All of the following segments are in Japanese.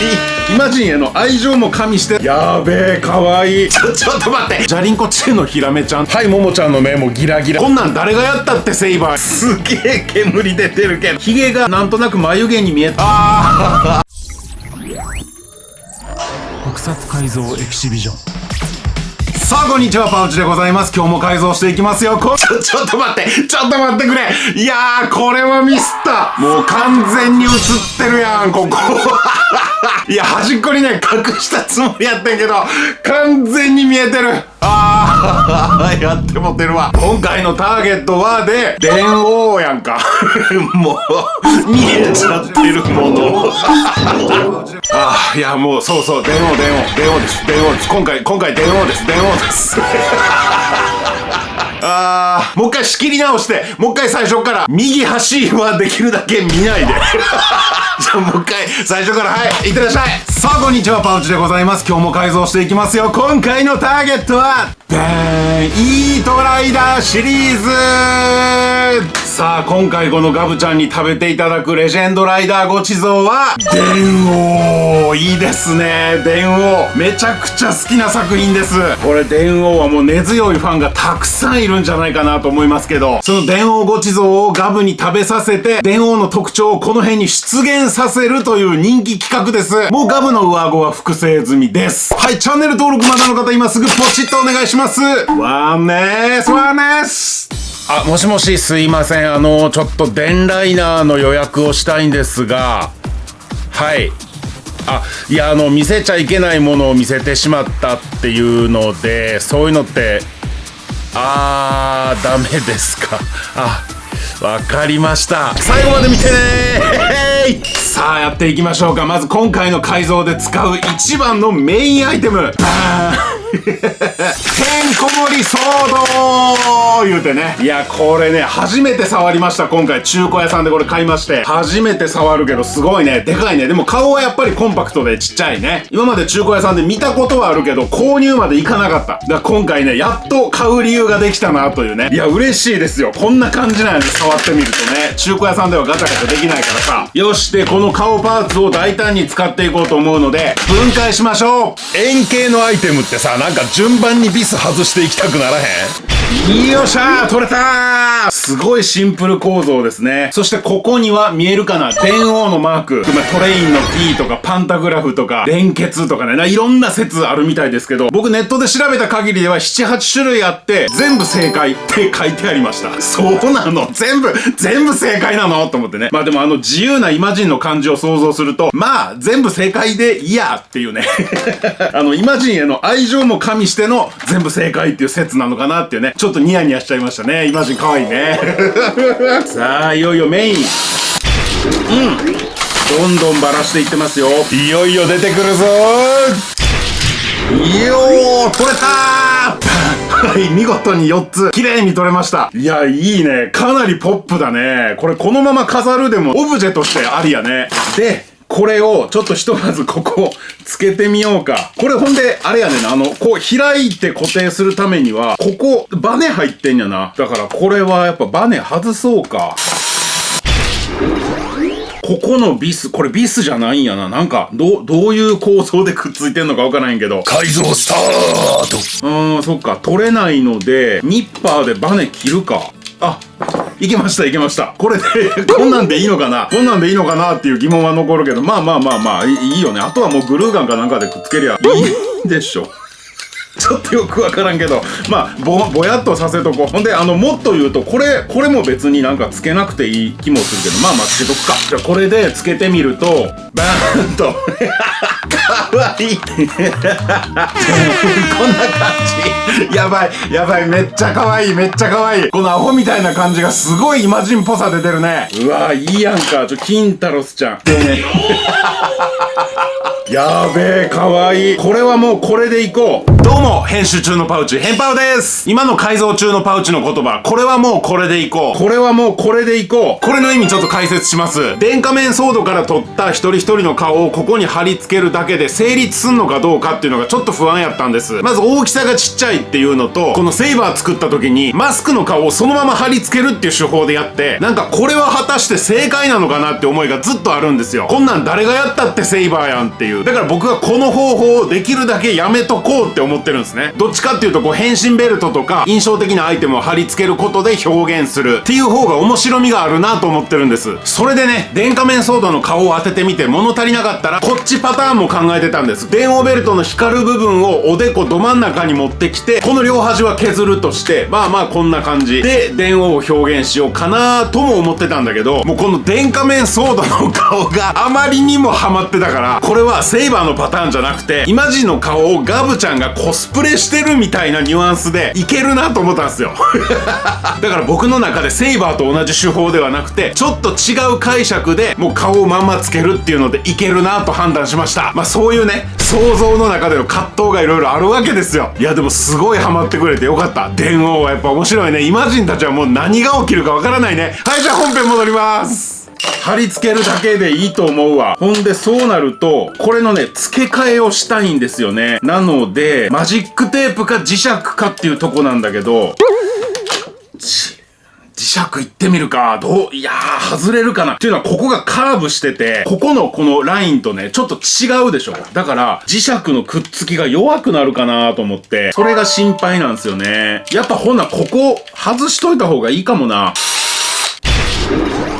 いイマジンへの愛情も加味して、やべえかわいい。ちょっと待って、ジャリンコチェのヒラメちゃん、はい、ももちゃんの目もギラギラ。こんなん誰がやったってセイバー。すげえ煙出てるけど、ヒゲがなんとなく眉毛に見えた。特撮改造エキシビジョン。さあこんにちは、パウチでございます。今日も改造していきますよ。ちょっと待ってくれ。いやー、これはミスった。もう完全に映ってるやん、ここ。いや、端っこにね、隠したつもりやったんけど、完全に見えてる。やってもてるわ。今回のターゲットは電王やんか。もう、見えちゃってるもの。いや、もう、そう、電王です。今回電王です。もう一回仕切り直して、もう一回最初から、右端はできるだけ見ないで。じゃあもう一回最初から、はい、いってらっしゃい。さあこんにちは、パウチでございます。今日も改造していきますよ。今回のターゲットは、イートライダーシリーズ。さあ今回このガブちゃんに食べていただくレジェンドライダーごちそうは、電王。いいですね、電王。めちゃくちゃ好きな作品です。これ電王はもう根強いファンがたくさんいるんじゃないかなと思いますけど、その電王ごちそうをガブに食べさせて、電王の特徴をこの辺に出現させるという人気企画です。もうガブの上顎は複製済みです。はい、チャンネル登録まだの方今すぐポチッとお願いします。ワンネス。もしもし、すいません。ちょっと電ライナーの予約をしたいんですが、はい。いや、見せちゃいけないものを見せてしまったっていうので、そういうのって、ダメですか。わかりました。最後まで見てねー。さあ、やっていきましょうか。まず今回の改造で使う一番のメインアイテム。てんこ盛りソード言うてね。いや、これね、初めて触りました。今回中古屋さんでこれ買いまして。初めて触るけどすごいね。でかいね。でも顔はやっぱりコンパクトでちっちゃいね。今まで中古屋さんで見たことはあるけど、購入までいかなかった。だから今回ね、やっと買う理由ができたなというね。いや、嬉しいですよ。こんな感じなんで触ってみるとね。中古屋さんではガチャガチャできないからさ。よし、で、この顔パーツを大胆に使っていこうと思うので、分解しましょう。円形のアイテムってさ、なんか順番にビス外していきたくならへん？よっしゃー、取れたー。すごいシンプル構造ですね。そしてここには見えるかな、電王のマーク。トレインの T とかパンタグラフとか連結とかね、いろんな説あるみたいですけど、僕ネットで調べた限りでは 7,8 種類あって全部正解って書いてありました。そうなの？全部正解なのと思ってね。でも自由なイマジンの感じを想像すると、全部正解でいいやっていうね。イマジンへの愛情も加味しての全部正解っていう説なのかなっていうね。ちょっとニヤニヤしちゃいましたね。イマジン可愛いね。さあ、いよいよメイン。どんどんばらしていってますよ。いよいよ出てくるぞー。よー、取れたー。はい、見事に4つ綺麗に取れました。いや、いいね。かなりポップだね。これこのまま飾るでもオブジェとしてありやね。で、これをちょっとひとまずここつけてみようか。これほんであれやねんな、こう開いて固定するためにはここバネ入ってんやな。だからこれはやっぱバネ外そうか。ここのビス、これビスじゃないんやな。なんかどういう構造でくっついてんのかわからんけど。改造スタート。そっか、取れないのでニッパーでバネ切るか。いけました。これで、こんなんでいいのかなっていう疑問は残るけど、いいよね。あとはもうグルーガンかなんかでくっつけりゃいいでしょ。ちょっとよくわからんけど、ぼやっとさせとこう。ほんで、もっと言うと、これも別になんかつけなくていい気もするけど、つけとくか。じゃあこれでつけてみると、バーンと。かわいい。こんな感じ。やばい。めっちゃかわいい。このアホみたいな感じがすごいイマジンっぽさ出てるね。うわ、いいやんか。キンタロスちゃん。やべえ、かわいい。これはもうこれでいこう。どうも、編集中のパウチ、ヘンパウです。今の改造中のパウチの言葉、これはもうこれでいこう。これはもうこれでいこう。これの意味ちょっと解説します。電化面ソードから取った一人一人の顔をここに貼り付けるだけで成立すんのかどうかっていうのがちょっと不安やったんです。まず大きさがちっちゃいっていうのと、このセイバー作った時にマスクの顔をそのまま貼り付けるっていう手法でやって、なんかこれは果たして正解なのかなって思いがずっとあるんですよ。こんなん誰がやったってセイバーやんっていう。だから僕はこの方法をできるだけやめとこうって思ってるんですね。どっちかっていうとこう変身ベルトとか印象的なアイテムを貼り付けることで表現するっていう方が面白みがあるなと思ってるんです。それでね、電化面ソードの顔を当ててみて物足りなかったらこっちパターンも考えてたんです。電王ベルトの光る部分をおでこど真ん中に持ってきて、この両端は削るとして、まあこんな感じで電王を表現しようかなとも思ってたんだけど、もうこの電化面ソードの顔があまりにもハマってたから、これはセイバーのパターンじゃなくてイマジンの顔をガブちゃんがコスプレしてるみたいなニュアンスでいけるなと思ったんですよだから僕の中でセイバーと同じ手法ではなくてちょっと違う解釈でもう顔をまんまつけるっていうのでいけるなと判断しました。そういうね、想像の中での葛藤がいろいろあるわけですよ。いやでもすごいハマってくれてよかった。電王はやっぱ面白いね。イマジンたちはもう何が起きるかわからないね。はい、じゃあ本編戻ります。貼り付けるだけでいいと思うわ。ほんでそうなるとこれのね付け替えをしたいんですよね。なのでマジックテープか磁石かっていうとこなんだけど、磁石いってみるか。いやー外れるかなっていうのは、ここがカーブしててここのこのラインとねちょっと違うでしょ。だから磁石のくっつきが弱くなるかなと思って、それが心配なんですよね。やっぱほんならここ外しといた方がいいかもな。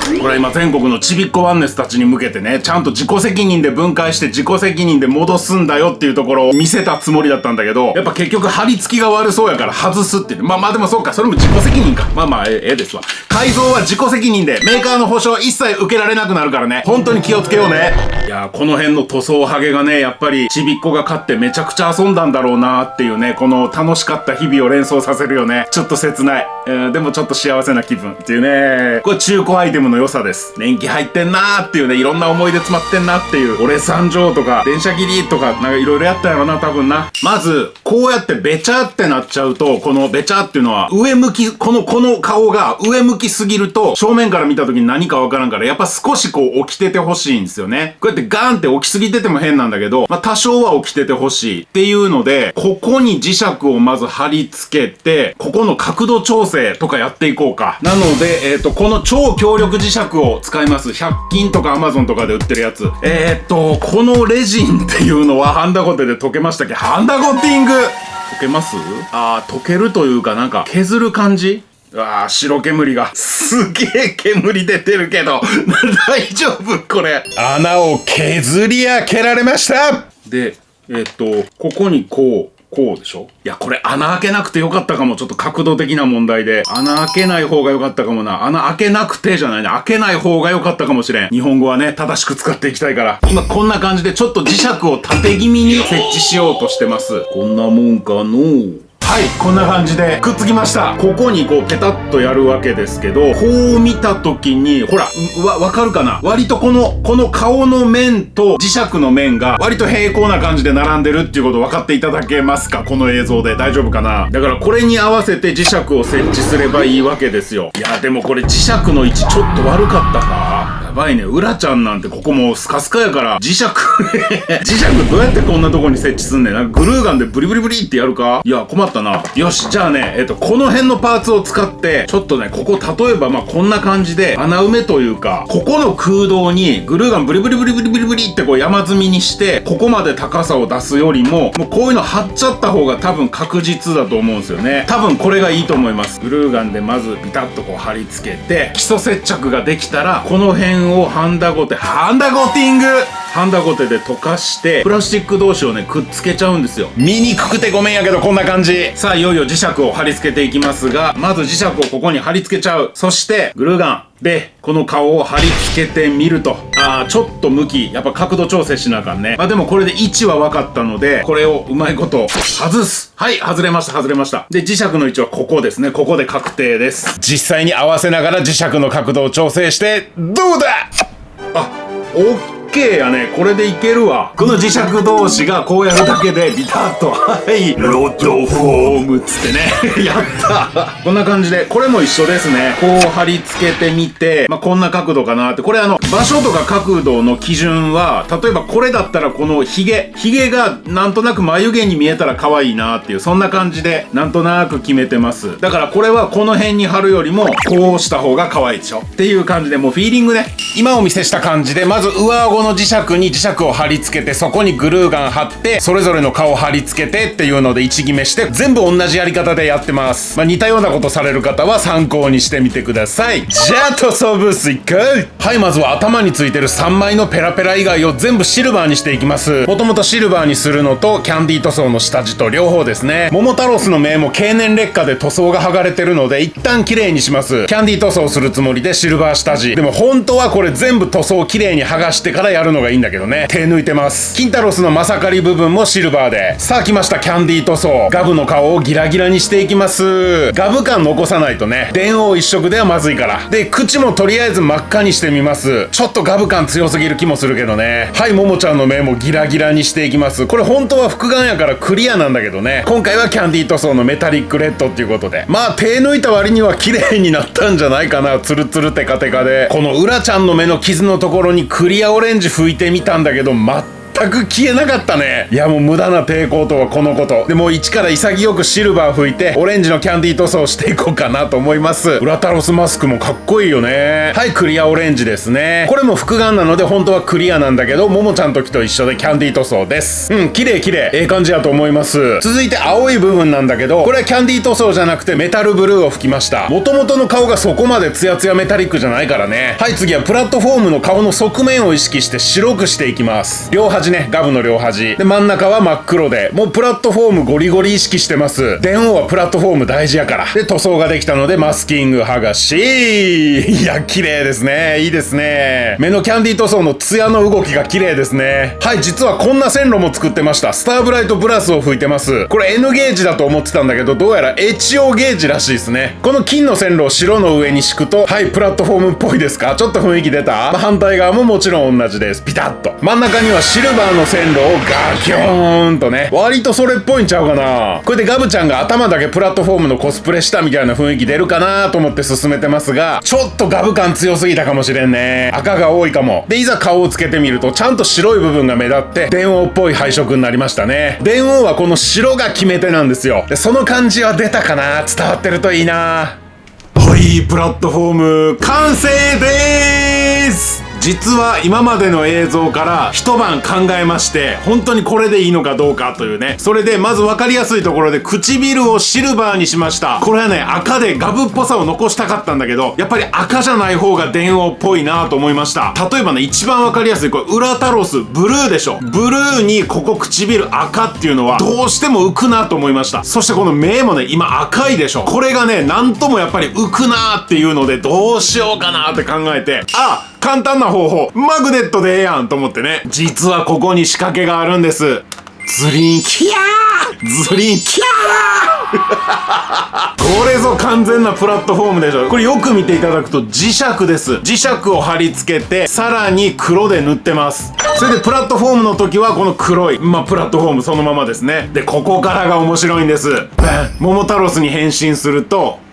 これは今全国のちびっこワンネスたちに向けてね、ちゃんと自己責任で分解して自己責任で戻すんだよっていうところを見せたつもりだったんだけど、やっぱ結局貼り付きが悪そうやから外すって言って、まあでもそうか、それも自己責任か。ええですわ。改造は自己責任でメーカーの保証は一切受けられなくなるからね、本当に気をつけようね。いやー、この辺の塗装ハゲがね、やっぱりちびっこが買ってめちゃくちゃ遊んだんだろうなっていうね、この楽しかった日々を連想させるよね。ちょっと切ない、でもちょっと幸せな気分っていうね。これ中古アイテムの良さです。年季入ってんなーっていうね、いろんな思い出詰まってんなっていう。俺参上とか電車切りとかなんかいろいろやったやろな、多分な。まずこうやってベチャってなっちゃうと、このベチャっていうのは上向き、この顔が上向きすぎると正面から見た時に何かわからんから、やっぱ少しこう起きててほしいんですよね。こうやってガーンって起きすぎてても変なんだけど、多少は起きててほしいっていうので、ここに磁石をまず貼り付けて、ここの角度調整とかやっていこうか。なのでこの超強力磁石を使います。100均とか Amazon とかで売ってるやつ。このレジンっていうのはハンダゴテで溶けましたっけ？ハンダゴティング溶けます？溶けるというかなんか削る感じ？白煙が。すげえ煙出てるけど、大丈夫これ。穴を削り開けられました。で、ここにこうでしょ？いや、これ穴開けなくてよかったかも。ちょっと角度的な問題で。穴開けない方がよかったかもな。穴開けなくてじゃないね。開けない方がよかったかもしれん。日本語はね、正しく使っていきたいから。今こんな感じでちょっと磁石を縦気味に設置しようとしてます。こんなもんかの。はい、こんな感じでくっつきました。ここにこうペタッとやるわけですけど、こう見た時にほら、わかるかな？割とこの顔の面と磁石の面が割と平行な感じで並んでるっていうこと分かっていただけますか？この映像で大丈夫かな？だからこれに合わせて磁石を設置すればいいわけですよ。いやでもこれ磁石の位置ちょっと悪かったか？やばいね。うらちゃんなんてここもうスカスカやから磁石磁石どうやってこんなとこに設置すんねん。なんかグルーガンでブリブリブリってやるか？いや困ったな。よし、じゃあね、この辺のパーツを使ってちょっとね、ここ例えばこんな感じで穴埋めというか、ここの空洞にグルーガンブリブリブリブリブリブリってこう山積みにして、ここまで高さを出すよりもうこういうの貼っちゃった方が多分確実だと思うんですよね。多分これがいいと思います。グルーガンでまずビタッとこう貼り付けて、基礎接着ができたらこの辺をハンダゴティングハンダゴテで溶かしてプラスチック同士をねくっつけちゃうんですよ。見にくくてごめんやけどこんな感じ。さあいよいよ磁石を貼り付けていきますが、まず磁石をここに貼り付けちゃう。そしてグルーガンでこの顔を貼り付けてみると、ちょっと向きやっぱ角度調整しなあかんね。でもこれで位置は分かったので、これをうまいこと外す。はい、外れました。で磁石の位置はここですね。ここで確定です。実際に合わせながら磁石の角度を調整してどうだ？オッケ OK やね。これでいけるわ。この磁石同士がこうやるだけでビタッと、はい、ロッドフォームっつってね。やったこんな感じで、これも一緒ですね。こう貼り付けてみて、こんな角度かなって。これ場所とか角度の基準は、例えばこれだったらこのヒゲがなんとなく眉毛に見えたら可愛いなっていう、そんな感じでなんとなく決めてます。だからこれはこの辺に貼るよりもこうした方が可愛いでしょっていう感じで、もうフィーリングね。今お見せした感じで、まず上顎の磁石に磁石を貼り付けて、そこにグルーガン貼って、それぞれの顔を貼り付けてっていうので位置決めして、全部同じやり方でやってます。似たようなことされる方は参考にしてみてください。じゃあ塗装ブース行こう。はい、まずは頭についてる3枚のペラペラ以外を全部シルバーにしていきます。もともとシルバーにするのとキャンディー塗装の下地と両方ですね。桃太郎の目も経年劣化で塗装が剥がれてるので、一旦綺麗にします。キャンディー塗装するつもりでシルバー下地。でも本当はこれ全部塗装を綺麗に剥がしてからやるのがいいんだけどね。手抜いてます。キンタロスのマサカリ部分もシルバーで。さあ来ました、キャンディー塗装。ガブの顔をギラギラにしていきます。ガブ感残さないとね、電王一色ではまずいから。で、口もとりあえず真っ赤にしてみます。ちょっとガブ感強すぎる気もするけどね。はい、ももちゃんの目もギラギラにしていきます。これ本当は複眼やからクリアなんだけどね。今回はキャンディー塗装のメタリックレッドっていうことで。手抜いた割には綺麗になったんじゃないかな。ツルツルテカテカで。このウラちゃんの目の傷のところにクリアオレンジ拭いてみたんだけど、全く消えなかったね。いやもう無駄な抵抗とはこのこと。でもう一から潔くシルバー拭いて、オレンジのキャンディー塗装していこうかなと思います。ウラタロスマスクもかっこいいよね。はい、クリアオレンジですね。これも複眼なので本当はクリアなんだけど、ももちゃん時と一緒でキャンディー塗装です。綺麗綺麗。ええ感じやと思います。続いて青い部分なんだけど、これはキャンディー塗装じゃなくてメタルブルーを吹きました。元々の顔がそこまでツヤツヤメタリックじゃないからね。はい、次はプラットフォームの顔の側面を意識して白くしていきます。両端ね、ガブの両端。で、真ん中は真っ黒で、もうプラットフォームゴリゴリ意識してます。電王はプラットフォーム大事やから。で、塗装ができたのでマスキング剥がし、いや、綺麗ですね。いいですね。目のキャンディー塗装のツヤの動きが綺麗ですね。はい、実はこんな線路も作ってました。スターブライトプラスを吹いてます。これ N ゲージだと思ってたんだけど、どうやら HO ゲージらしいですね。この金の線路を白の上に敷くと、はい、プラットフォームっぽいですか？ちょっと雰囲気出た？反対側ももちろん同じです。ピタッと。真ん中にはシルバーの線路をガキョーンとね、割とそれっぽいんちゃうかな。これでガブちゃんが頭だけプラットフォームのコスプレしたみたいな雰囲気出るかなと思って進めてますが、ちょっとガブ感強すぎたかもしれんね。赤が多いかも。で、いざ顔をつけてみるとちゃんと白い部分が目立って電王っぽい配色になりましたね。電王はこの白が決め手なんですよ。で、その感じは出たかな。伝わってるといいな。はい、プラットフォーム完成でーす。実は今までの映像から一晩考えまして、本当にこれでいいのかどうかというね。それでまず分かりやすいところで唇をシルバーにしました。これはね、赤でガブっぽさを残したかったんだけど、やっぱり赤じゃない方が電王っぽいなと思いました。例えばね、一番分かりやすいこれウラタロスブルーでしょ。ブルーにここ唇赤っていうのはどうしても浮くなと思いました。そしてこの目もね、今赤いでしょ。これがね、なんともやっぱり浮くなっていうので、どうしようかなって考えて、簡単な方法、マグネットでええやんと思ってね。実はここに仕掛けがあるんです。ズリンキャーズリンキャーこれぞ完全なプラットフォームでしょ。これよく見ていただくと磁石です。磁石を貼り付けて、さらに黒で塗ってます。それでプラットフォームの時はこの黒い、プラットフォームそのままですね。で、ここからが面白いんです。桃太郎に変身すると、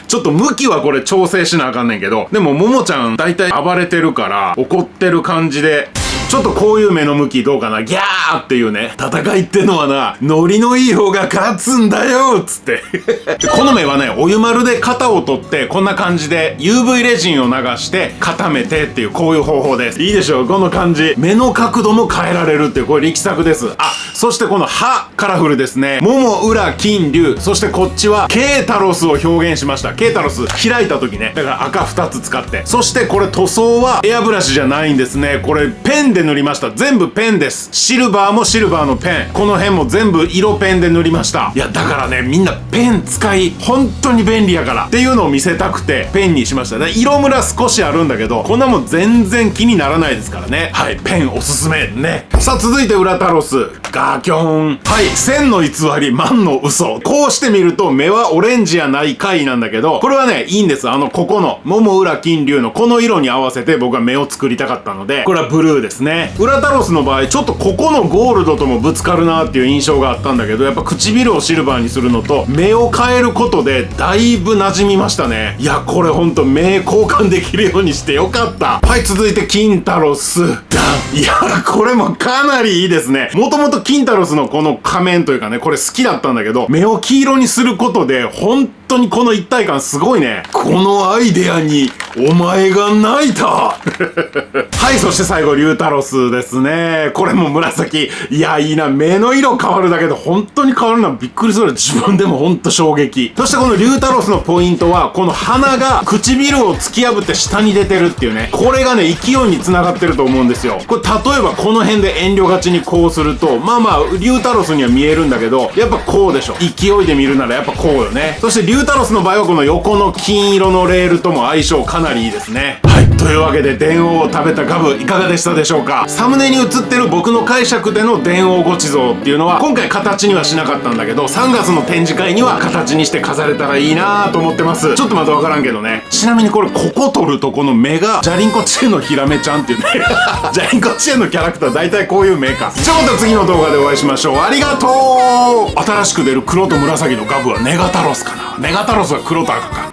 ちょっと向きはこれ調整しなあかんねんけど、でもももちゃん大体暴れてるから怒ってる感じで、ちょっとこういう目の向きどうかな、ギャーっていうね。戦いってのはな、ノリのいい方が勝つんだよっつってこの目はね、お湯丸で型を取ってこんな感じで UV レジンを流して固めてっていう、こういう方法です。いいでしょう、この感じ。目の角度も変えられるっていう、これ力作です。そしてこの歯、カラフルですね。桃、裏、金、龍、そしてこっちはケータロスを表現しました。ケータロス開いた時ね、だから赤2つ使って。そしてこれ塗装はエアブラシじゃないんですね。これペンで塗りました。全部ペンです。シルバーもシルバーのペン、この辺も全部色ペンで塗りました。いやだからね、みんなペン使い本当に便利やからっていうのを見せたくてペンにしましたね。色ムラ少しあるんだけど、こんなもん全然気にならないですからね。はい、ペンおすすめね。さあ続いてウラタロス。ガキョン。はい、千の偽り、万の嘘。こうしてみると目はオレンジやないかいなんだけど、これはね、いいんです。ここの、桃浦金龍のこの色に合わせて僕は目を作りたかったので、これはブルーですね。ウラタロスの場合、ちょっとここのゴールドともぶつかるなっていう印象があったんだけど、やっぱ唇をシルバーにするのと、目を変えることで、だいぶ馴染みましたね。いや、これほんと目交換できるようにしてよかった。はい、続いてキンタロス。いや、これもかなりいいですね。もともとキンタロスのこの仮面というかね、これ好きだったんだけど、目を黄色にすることで、本当にこの一体感すごいね。このアイデアに、お前が泣いたはい、そして最後、リュウタロスですね。これも紫。いや、いいな。目の色変わるだけで本当に変わるのはびっくりする。自分でもほんと衝撃。そしてこのリュウタロスのポイントは、この鼻が唇を突き破って下に出てるっていうね。これがね、勢いに繋がってると思うんですよ。これ例えばこの辺で遠慮がちにこうすると、まあまあ、リュウタロスには見えるんだけど、やっぱこうでしょ。勢いで見るならやっぱこうよね。そしてリュウタロスの場合はこの横の金色のレールとも相性かなりいいですね。はい。というわけで、電王を食べたガブ、いかがでしたでしょうか。サムネに映ってる僕の解釈での電王ごちそうっていうのは、今回形にはしなかったんだけど、3月の展示会には形にして飾れたらいいなぁと思ってます。ちょっとまだわからんけどね。ちなみにこれ、ここ取るとこの目が、ジャリンコチェのヒラメちゃんっていうね。ジャリンコチェのキャラクター大体こういう目か。じゃあまた次の動画でお会いしましょう。ありがとう。新しく出る黒と紫のガブはネガタロスかな。ネガタロスは黒タロか。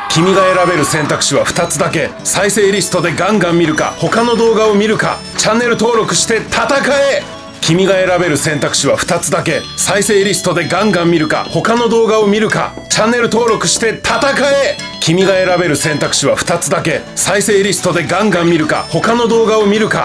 君が選べる選択肢は2つだけ。再生リストでガンガン見るか、他の動画を見るか。チャンネル登録して戦え。君が選べる選択肢は2つだけ。再生リストでガンガン見るか、他の動画を見るか。チャンネル登録して戦え。君が選べる選択肢は2つだけ。再生リストでガンガン見るか、他の動画を見るか。